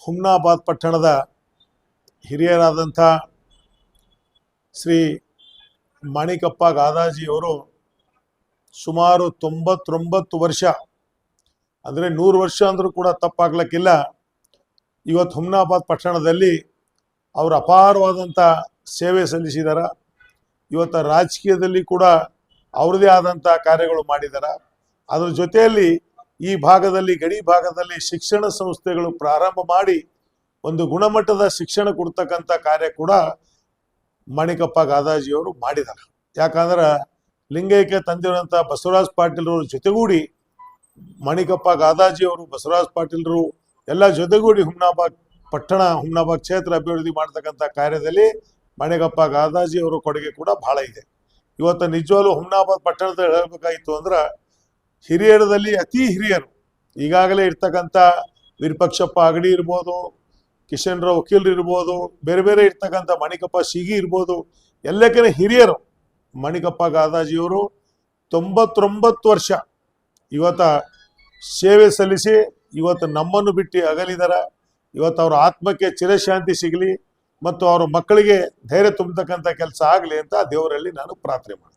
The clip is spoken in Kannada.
ಹುಮ್ನಾಬಾದ್ ಪಟ್ಟಣದ ಹಿರಿಯರಾದಂಥ ಶ್ರೀ ಮಾಣಿಕಪ್ಪ ಗಾದಾಜಿಯವರು ಸುಮಾರು 99 ವರ್ಷ, ಅಂದರೆ 100 ವರ್ಷ ಅಂದರೂ ಕೂಡ ತಪ್ಪಾಗ್ಲಿಕ್ಕಿಲ್ಲ, ಇವತ್ತು ಹುಮ್ನಾಬಾದ್ ಪಟ್ಟಣದಲ್ಲಿ ಅವರು ಅಪಾರವಾದಂಥ ಸೇವೆ ಸಲ್ಲಿಸಿದ್ದಾರೆ. ಇವತ್ತು ರಾಜಕೀಯದಲ್ಲಿ ಕೂಡ ಅವ್ರದೇ ಆದಂಥ ಕಾರ್ಯಗಳು ಮಾಡಿದ್ದಾರೆ. ಅದರ ಜೊತೆಯಲ್ಲಿ ಈ ಭಾಗದಲ್ಲಿ, ಗಡಿ ಭಾಗದಲ್ಲಿ ಶಿಕ್ಷಣ ಸಂಸ್ಥೆಗಳು ಪ್ರಾರಂಭ ಮಾಡಿ ಒಂದು ಗುಣಮಟ್ಟದ ಶಿಕ್ಷಣ ಕೊಡ್ತಕ್ಕಂಥ ಕಾರ್ಯ ಕೂಡ ಮಾಣಿಕಪ್ಪ ಗಾದಾಜಿಯವರು ಮಾಡಿದ್ದಾರೆ. ಯಾಕಂದ್ರೆ ಲಿಂಗೈಕ್ಯ ತಂದಿರುವಂಥ ಬಸವರಾಜ ಪಾಟೀಲ್ರವ್ರ ಜೊತೆಗೂಡಿ ಮಾಣಿಕಪ್ಪ ಗಾದಾಜಿಯವರು, ಬಸವರಾಜ ಪಾಟೀಲ್ರು ಎಲ್ಲ ಜೊತೆಗೂಡಿ ಹುಮ್ನಾಬಾದ್ ಪಟ್ಟಣ, ಹುಮ್ನಾಬಾದ್ ಕ್ಷೇತ್ರ ಅಭಿವೃದ್ಧಿ ಮಾಡ್ತಕ್ಕಂಥ ಕಾರ್ಯದಲ್ಲಿ ಮಾಣಿಕಪ್ಪ ಗಾದಾಜಿಯವರ ಕೊಡುಗೆ ಕೂಡ ಬಹಳ ಇದೆ. ಇವತ್ತು ನಿಜವಾಗ್ಲೂ ಹುಮ್ನಾಬಾದ್ ಪಟ್ಟಣದಲ್ಲಿ ಹೇಳಬೇಕಾಗಿತ್ತು ಅಂದ್ರೆ ಹಿರಿಯರದಲ್ಲಿ ಅತಿ ಹಿರಿಯರು ಈಗಾಗಲೇ ಇರ್ತಕ್ಕಂಥ ವಿರೂಪಾಕ್ಷಪ್ಪ ಅಗಡಿ ಇರ್ಬೋದು, ಕಿಶನ್ ರಾವ್ ವಕೀಲ್ರು ಇರ್ಬೋದು, ಬೇರೆ ಬೇರೆ ಇರ್ತಕ್ಕಂಥ ಮಾಣಿಕಪ್ಪ ಶೀಗಿ ಇರ್ಬೋದು, ಎಲ್ಲಕ್ಕಿಂತ ಹಿರಿಯರು ಮಾಣಿಕಪ್ಪ ಗಾದಾಜಿಯವರು 99 ವರ್ಷ ಇವತ್ತ ಸೇವೆ ಸಲ್ಲಿಸಿ ಇವತ್ತು ನಮ್ಮನ್ನು ಬಿಟ್ಟು ಅಗಲಿದಾರ. ಇವತ್ತು ಅವರ ಆತ್ಮಕ್ಕೆ ಚಿರಶಾಂತಿ ಸಿಗಲಿ ಮತ್ತು ಅವರ ಮಕ್ಕಳಿಗೆ ಧೈರ್ಯ ತುಂಬತಕ್ಕಂಥ ಕೆಲಸ ಆಗಲಿ ಅಂತ ದೇವರಲ್ಲಿ ನಾನು ಪ್ರಾರ್ಥನೆ ಮಾಡ್ತೀನಿ.